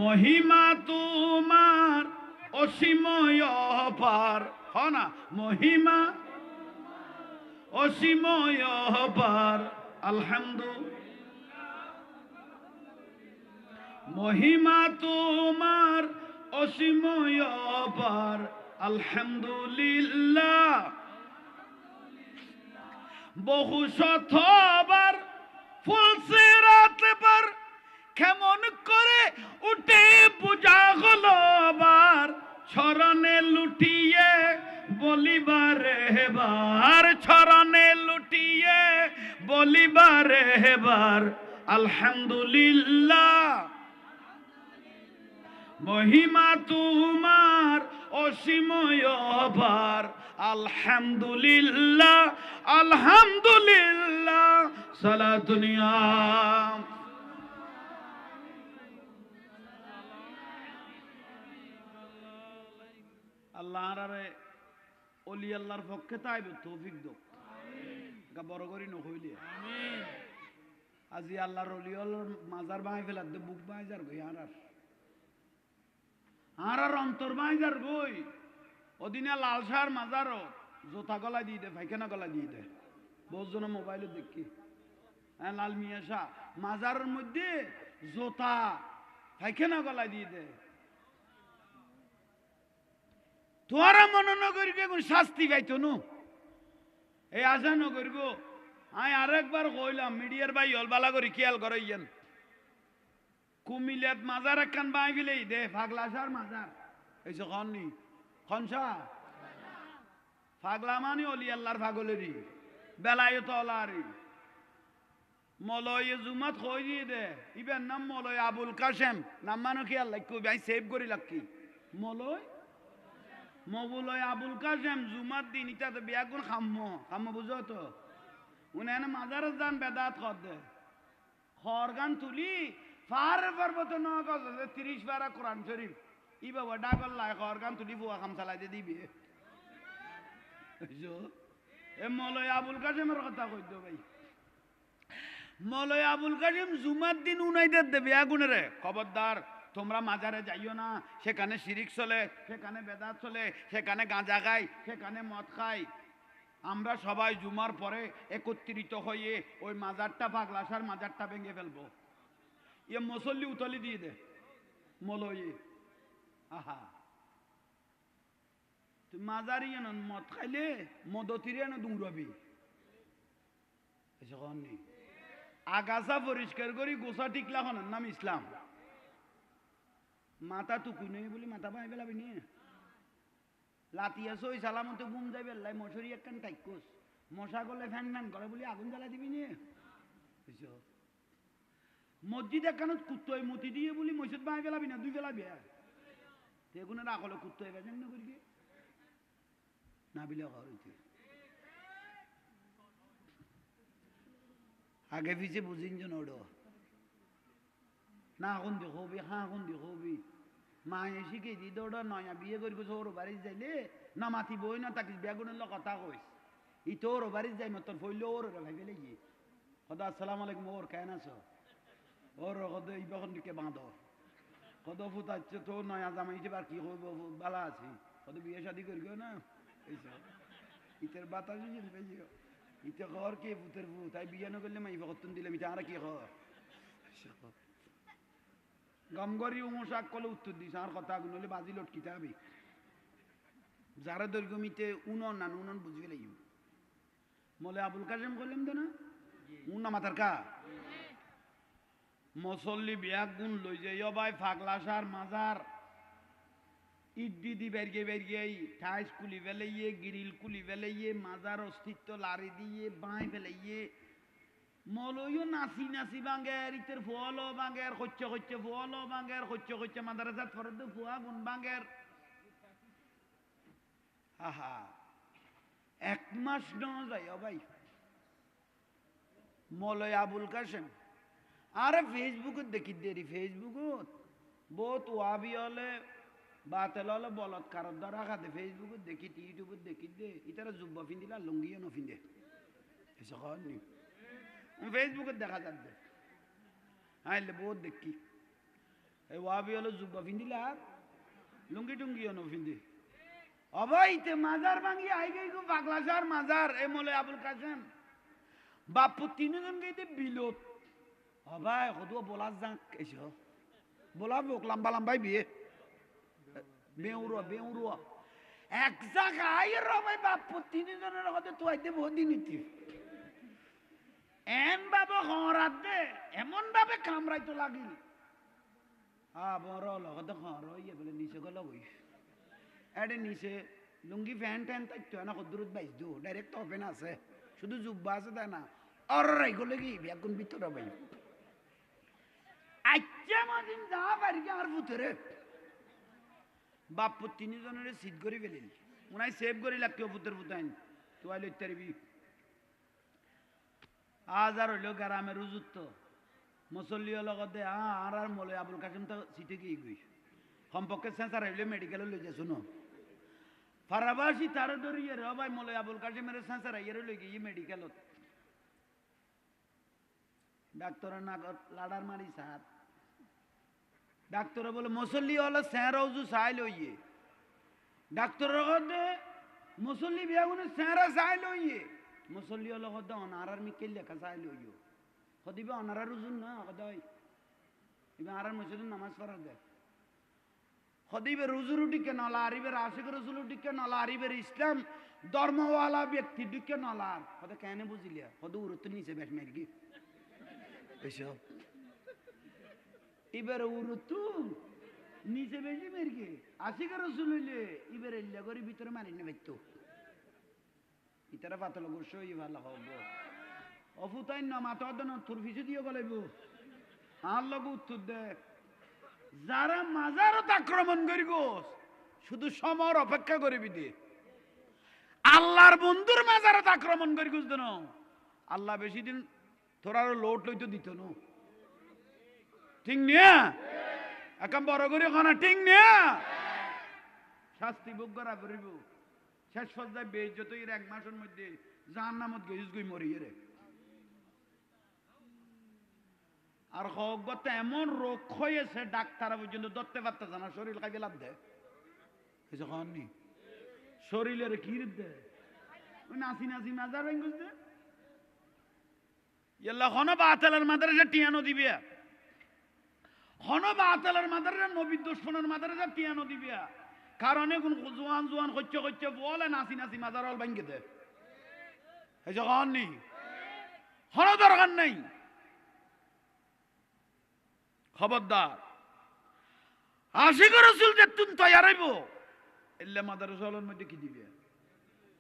মহিমা তোমার অসীময় অপার, হ না, মহিমা অসীময় অপার, আলহামদুলিল্লাহ। মহিমা তোমার অসীময় অপার, আলহামদুলিল্লাহ। বহু শতবার ফুলছে রাত পার, কেমন করে উঠে পূজা হলো বার, চরণে লুটিয়ে বলিবার হেবার, চরণে লুটিয়ে বলিবার হেবার, আলহামদুলিল্লাহ। মহিমা তোমার অসীময় অপার, আলহামদুলিল্লাহ আলহামদুলিল্লাহ। সালাতুনিয়া আল্লাহ রে অলি আল্লাহর পক্ষে তাইবে তৌফিক দো গা বড় করি নকইলে আজি আল্লাহর অলি আল্লাহর মাজার বাঁই ফেলার দে বুক বাঁই যার গই আর অন্তর বাঁই যার গই ওদিনে লালসার মাজারও জোতা গলা দিয়ে দে, পায়খানা গলা দিয়ে দে, বহুত জন মোবাইলে দেখি। হ্যাঁ, লাল মিয়া শাহ মাজারের মধ্যে জোতা পায়খানা গলা দিয়ে দে। তোরা মনে নগরকে কোন শাস্তি পাইতো নু এই আশা নগরব। আমি আরেকবার কইলাম মিডিয়ার ভাই অলবালা করি খেয়াল করে ইয়েন কুমিল্লাত মাজার একখান বাই ফেলেই দে, ফাগলাসার মাজার এই খননি খনসা ফাগলা মানে অলি আল্লাহর ফাগলেরই বেলায় তলারি মলয় জুমাত কই দিয়ে দে, ইবেন নাম মলয় আবুল কাশেম, নাম মানো খেয়াল লাগতো ভাই সেভ করি লাগকি মলয় মবুলয় আবুল কাশেম জুমার দিন ইটা তো বিয়া গুণ খাম্ম বুঝো তো উনি এনে মাজারের যান বেদাত কর দে খরগান তুলি ফার পর্বত ন গজ 30 পারা কোরআন শরীফ ই বাবা ডাগল লাই খরগান তুলি ফুয়া খাম চালাই দে দিবে। এ মলয় আবুল কাশেমের কথা কই দো ভাই, মলয় আবুল কাশেম জুমার দিন উনাইদের দেবে আগুনের খবরদার তোমরা মাজারে যাইও না, সেখানে শিরিক চলে, সেখানে বেদাত চলে, সেখানে গাঁজা খাই, সেখানে মদ খাই। আমরা সবাই জুমার পরে একত্রিত হয়ে ওই মাজারটা পাগলাসার মাজারটা ভেঙে ফেলবো। ইয়ে মুসল্লি উতলি দিয়ে দে মলয়ে আহা তুই মাজারি মদ খাইলে মদতিরে না দৌড়াবি নেই। আগাছা পরিষ্কার করি গোসা টিকলা হনার নাম ইসলাম। মাথা টুকুই নেই বলি মাথা পাই পেলাবি নিয়ে লাতিয়া সই সালামতে ঘুম যাইবে লাই মশারি একখান টাইকোস মশা গলে ফ্যান ফ্যান করে বলি আগুন জ্বালা দিবি নিয়ে মসজিদ একখান কুত্তই মতি দিয়ে বলি মসজিদ বাই পেলাবি না দুই পেলাবি এগুলো রাখলে কুত্তই বেজান না করি না বিলে হইতে আগে পিছিয়ে বুঝিন জন ওড়ো না এখন দেখবি হ্যাঁ এখন দেখবি মায়ে শিখে দি দৌড় নয়া বিয়ে করি ওর বাড়ি যাইলে না মাতি বই না তাকে বেগুনের কথা কইস ই তো ওর বাড়ি যাই মতন ফইল ওর ভাই ফেলে গিয়ে কদা আসসালাম আলাইকুম ওর কেন আছো ওর কদ ইবাখন দিকে বাঁধো কদ ফুটাচ্ছে তো নয়া জামাই যে বার কি করব বালা আছি কদ বিয়ে শাদি করিও না এইসব ইতের বাতাস পেয়েছিও ইতে ঘর কে ফুতের ফু তাই বিয়ে না করলে মাই কতন দিলাম ইটা আর কি ঘর গমগরি উমশাক কলে উত্তর দিস আর কথা আগুন হলে বাজি লটকিতে হবে যারা দৈর্ঘ্যমিতে উনন না উনন বুঝবে লাগবে মলে আবুল কাশেম করলাম তো না উন্না মাথার কা মসল্লি বিয়াক গুণ লই যাই ভাই ফাগলাসার মাজার ইট দিদি বেরিয়ে বেরিয়ে ঠাইস কুলি ফেলাইয়ে গিরিল কুলি ফেলাইয়ে মাজার অস্তিত্ব লারি দিয়ে বাঁই ফেলাইয়ে মলইও নাচি নাচি বাঙ্গের ইতের ফুয়ালো বাঙ্গের হচ্ছে হচ্ছে ফুয়ালো বাঙ্গের হচ্ছে হচ্ছে মাদ্রাসাত ফরদ ফুয়া গুন বাঙ্গের আহা এক মাস ন যায় ভাই মলয় আবুল কাশেম আরে ফেসবুকত দেখি দেরি ফেসবুকত বহুত ওয়াবি হলে বাতেল হলে বলৎকারত দ্বারা খাতে ফেসবুকত দেখি ইউটিউবত দেখি দে ইতারা জুব্বা ফিন্দিলা লুঙ্গিও নফিন্দে এসে নি ফেসবুকত দেখা যাবে আইলে বহুত দেখি এই ওয়াবি হলো জুব্বা ফিন্দিলে আর লুঙ্গি টুঙ্গিও নো ফিন্দি অবাইতে মাজার ভাঙি আই গই গো পাগলাসার মাজার এ মলে আবুল কাসেম বাপু তিনজন গইতে বিলত অবাই কদুয়া বলা যাক এসো বলা বোক লম্বা লম্বাই বিয়ে বেউরুয়া এক জায়গায় রবাই বাপু তিনজনের কথা তো আইতে বহুত দিন নিতি এন বাবা হরাত দে এমন ভাবে কামড়াইতো লাগিল বড় লগত হর ইয়ে বলে নিচে গেল ওই এডে নিচে লুঙ্গি ফ্যান ট্যান তাইতো না কদ্দুরত বাইস দো ডাইরেক্ট ওপেন আছে শুধু জুব্বা আছে তাই না আর রাই গলে কি বেগুন ভিতরে ভাই আচ্ছা মাদিন যা পারি আর ভিতরে বাপ তিনজনের সিট করে ফেলেন উনাই সেভ করে লাগতো পুত্র পুতাইন তোয়াইল ইত্যাদি আজ আর হইল গ্রামের রুজুত্ব মুসল্লিও লগতে আর আর মলে আবুল কাসেম তো সিটে গিয়ে গই কমপক্ষে সেন্সার হইলে মেডিকেলে লই যাছো না ফারাবাসী তার ধরিয়ে রে ভাই মলে আবুল কাসেমের সেন্সার আইয়ের লই গিয়ে মেডিকেলত ডাক্তারের নাগত লাডার মারি সার ডাক্তার বলে মুসল্লি হলো স্যাঁরা উজু চাই লইয়ে ডাক্তারের কথা মুসল্লি বিয়াগুনে স্যাঁরা চাই লইয়ে মুসল্লি হলো কথা অনারার মিকেল লেখা চাই লইও কদিবে অনারার উজুন না কদাই এবার আরার মসজিদে নামাজ পড়া দেয় কদিবে রুজুর উঠিকে নলা আরিবের আশিক রসুল উঠিকে নলা আরিবের ইসলাম ধর্মওয়ালা ব্যক্তি দিকে নলার কত কেন বুঝিলিয়া কত উড়ত নিচে বেশ মেরগি এসব এবার উড়তু নিচে বেশি মেরগে আশিক রসুল হইলে এবার এল্লা করে ভিতরে মারি না বেতো ইতারা পাতল গোস ভালো হব অফুতাই না মাথা দেন তোর পিছু দিয়ে গলাইব আর লগ উত্তর দে যারা মাজারত আক্রমণ করি গোস শুধু সমর অপেক্ষা করিবি দে আল্লাহর বন্ধুর মাজারত আক্রমণ করি গোস দেন আল্লাহ বেশি দিন তোর আরো লোট লইতে দিত না ঠিক নিয়া এখন বড় করে খানা ঠিক নিয়া শাস্তি ভোগ করা করিব শেষ পর্যায়ে বেইজ্জত এর এক মাসের মধ্যে জাহান্নামত গইস গই মরিয়ে রে আর হগত এমন রোগ হয়েছে ডাক্তার পর্যন্ত ধরতে পারতেছে না শরীর খাইবে লাভ দেয় কিছু খাওয়াননি শরীরের কি দেয় ওই নাসি নাসি মাজার ভেঙ্গুস দে ইয়াল্লা হন বাতালের মাদারে টিয়ানো দিবে হন বাতালের মাদারে নবী দুশমনের মাদারে টিয়ানো দিবে কারণ এখন জোয়ান জোয়ান হচ্ছে হচ্ছে বলে নাসি নাসি মাজার অল ভাঙ্গে দে এই যে খাওয়াননি হন দরকার নেই খবরদার আশিক রসুল যে তুমি তৈয়ার হইব এলে মাদারসালের মধ্যে কি দিবে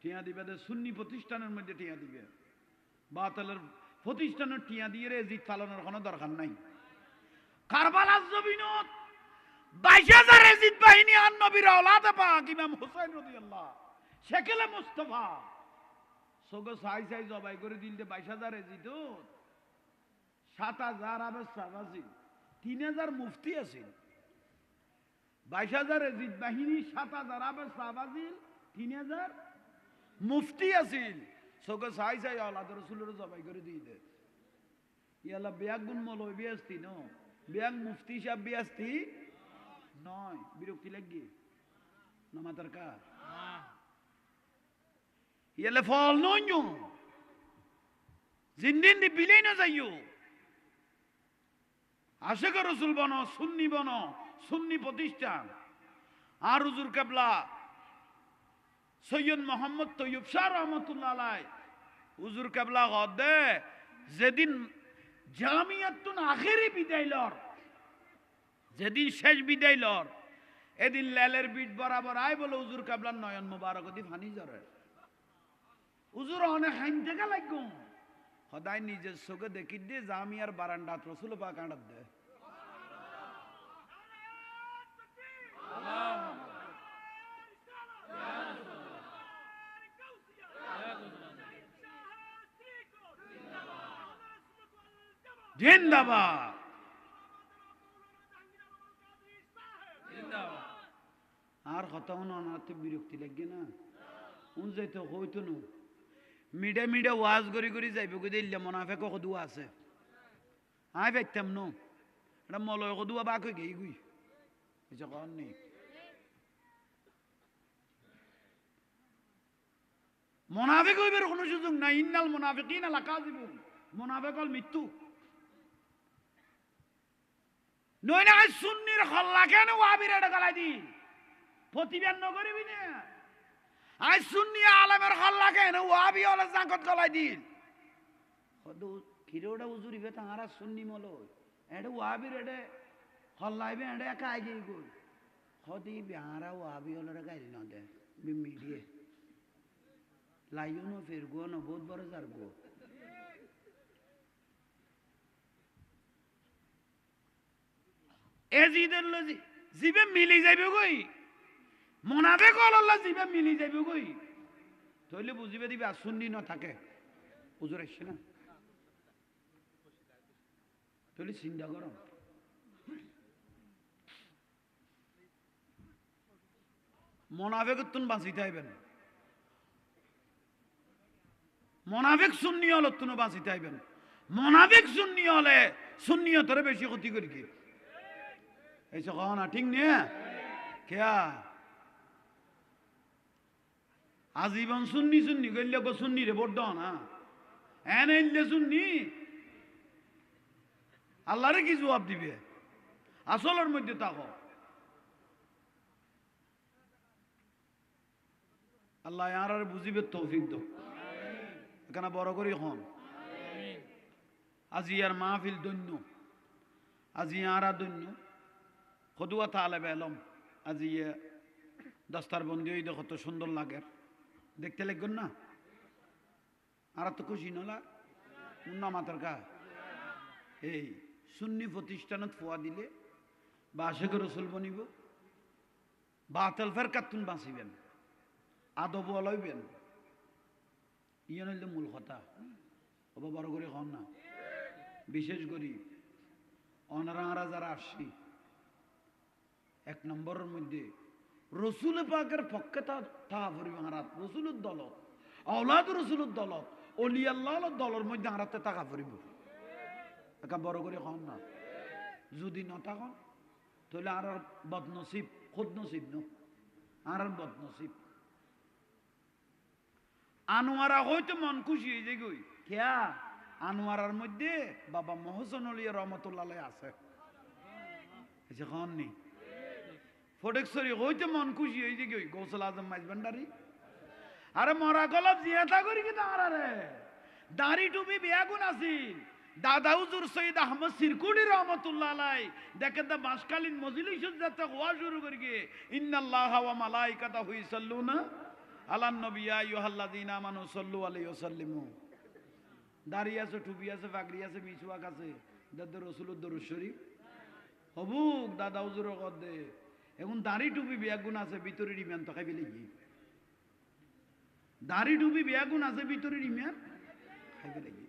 টিয়া দিবে সুন্নি প্রতিষ্ঠানের মধ্যে টিয়া দিবে বাতালের প্রতিষ্ঠানের টিয়া দিয়ে রে জিত পালনের কোনো দরকার নাই কারবালার জমিনত 22,000 এজিদ বাহিনী আর নবীর আওলাদে পাক ইমাম হুসাইন রাদিয়াল্লাহ শেকেলে মুস্তাফা সগো সাই সাই জবাই করে দিলতে 22,000 এজিদ 7,000 আবার সাবাসি 3,000 মুফতি আছিল 22,000 এজিদ বাহিনী 7,000 আবার সাবাসিল 3,000 মুফতি আছিল সগো সাই সাই আওলাদ রাসূলের জবাই করে দিতে ইয়ালা বেয়াগুন মলই বিয়াস্তি নো বেয়াগ মুফতি সাহেব বিয়াস্তি নয় বিরক্তি লাগি না মাতার কা ইয়ালে ফল নইও জিন্দিন দি বিলে না যাইও আশিক রাসূল বনো সুন্নি প্রতিষ্ঠান আর হুজুর কেবলা সৈয়দ মোহাম্মদ তৈয়ব শাহ রহমতুল্লাহ আলাই হুজুর কেবলা গদে যেদিন জামিয়াতুন আখিরি বিদায় লর যেদিন শেষ বিদায় লর এদিন লেলের বিট বরাবর আয় বলে হুজুর কেবলার নয়ন মুবারক দি ফানি জরে হুজুর অনেক হাইন থেকে লাগো সদায় নিজের চোখে দেখি দিয়ে জামিয়ার বারান্দাত রসুল পাক আঁটাত দে জিন্দাবাদ আর কথা অনাতে বিরক্তি লাগে না উন যাইতে হইতো না মিডে মিডে ওয়াজ করি করি যাইব কই দিল্লা মুনাফিক কদু আছে আই পাইতাম নো এটা মলয় কদুয়া বাক হয়ে গেই গুই কন নেই মোনাফিক হইবার কোনো সুযোগ নাই ইন্নাল মুনাফিকিন লাকাযিবুন মুনাফিক হল মৃত্যু নইনা সুন্নির হল্লা কেন ওয়াবির এটা গলাই দি প্রতিবাদ নকরিবি না আই সুন্নি আলেমের হল্লা কেন ওয়াবি হলে জাঙ্কত গলাই দিন কদু কিরোটা উজুরিবে তাহারা সুন্নি মলো এটা ওয়াবির এটা হল্লাইবে এটা একা আগে গই কদি বিহারা ওয়াবি হলে গাইলি না দে মিডিয়ে লাইও না ফের গো না বহুত বড় যার গো এজিদের লজি জিবে মিলি যাইবে গই মুনাফিক হল জিবে মিলি যাইবে গই তইলে বুঝিবে দিবে আর সুন্নি না থাকে হুজুর আসছে না তইলে চিন্তা করো মুনাফিক তুন বাঁচিতে আইবেন মুনাফিক সুন্নি হল তুন বাঁচিতে আইবেন মুনাফিক সুন্নি হলে সুন্নিয়তরে বেশি ক্ষতি করি কি এইসব কহ না ঠিক নিয়ে কেয়া আজীবন সুন্নি সুন্নি গেলে গো সুন্নি রে ভোট দাও না এনে সুন্নি আল্লাহরে কি জবাব দিবে আসলের মধ্যে তাকো আল্লাহ আর বুঝিবে তৌফিক দাও এখানে বড় করি হন আজি আর মাহফিল দৈন্য আজি আরা দৈন্য খদুয়া তালে বেলম আজি দস্তার বন্দি হই দেখো তো সুন্দর লাগে দেখতে লাগবেন না আর তো খুশি নলা উন্না মাতার কা এই সুন্নি প্রতিষ্ঠানত ফোয়া দিলে বা আশেখ রসুল বনিব বাতেল ফের কাতুন বাঁচিবেন আদব লইবেন ইয়ে হইলে মূল কথা ওবা বড় করে হন না বিশেষ করি অনারা যারা আসছি এক নম্বরের মধ্যে রসুল পাকের পক্ষে তা পরিমাণ রসুলের দলত আওলাদ রসুলের দলত অলি আল্লাহ দলের মধ্যে হারাতে টাকা পরিব একা বড় করে হন না যদি ন থাকুন তাহলে আর বদনসিব খুদ নসিব ন আর বদনসিব আনোয়ারা হয়তো মন খুশি হয়ে যায় গই কেয়া আনোয়ারার মধ্যে বাবা মহসন আলী রহমতুল্লাহ আছে নি ফটেশ্বরী হইতে মন খুশি হয়ে যায় গই গৌসল আজম মাইজ ভান্ডারি আরে মরা গলাপ জিয়াতা করি কি তাহারে দাড়ি টুপি বিয়াগুন আছিল দাদা হুজুর সৈয়দ আহমদ সিরকুড়ি রহমতুল্লাহ আলাই দেখেন দা মাসকালীন মজলিস যাতে হওয়া শুরু করি গিয়ে ইন্নাল্লাহ ওয়া মালাইকাতাহু ইসাল্লুনা আলান নবী ইয়া আইয়ুহাল্লাযীনা আমানু সাল্লু আলাইহি ওয়া সাল্লিমু দাড়ি আছে টুপি আছে পাগড়ি আছে মিসওয়াক আছে দাদা রাসূলুর দরুদ শরীফ হবুক দাদা হুজুর কদে এখন দাড়ি টুপি বিয়াগুন আছে ভিতরের ইমান তো খাইবে লাগি দাড়ি টুপি বিয়াগুন আছে ভিতরের ইমান খাইবে লাগি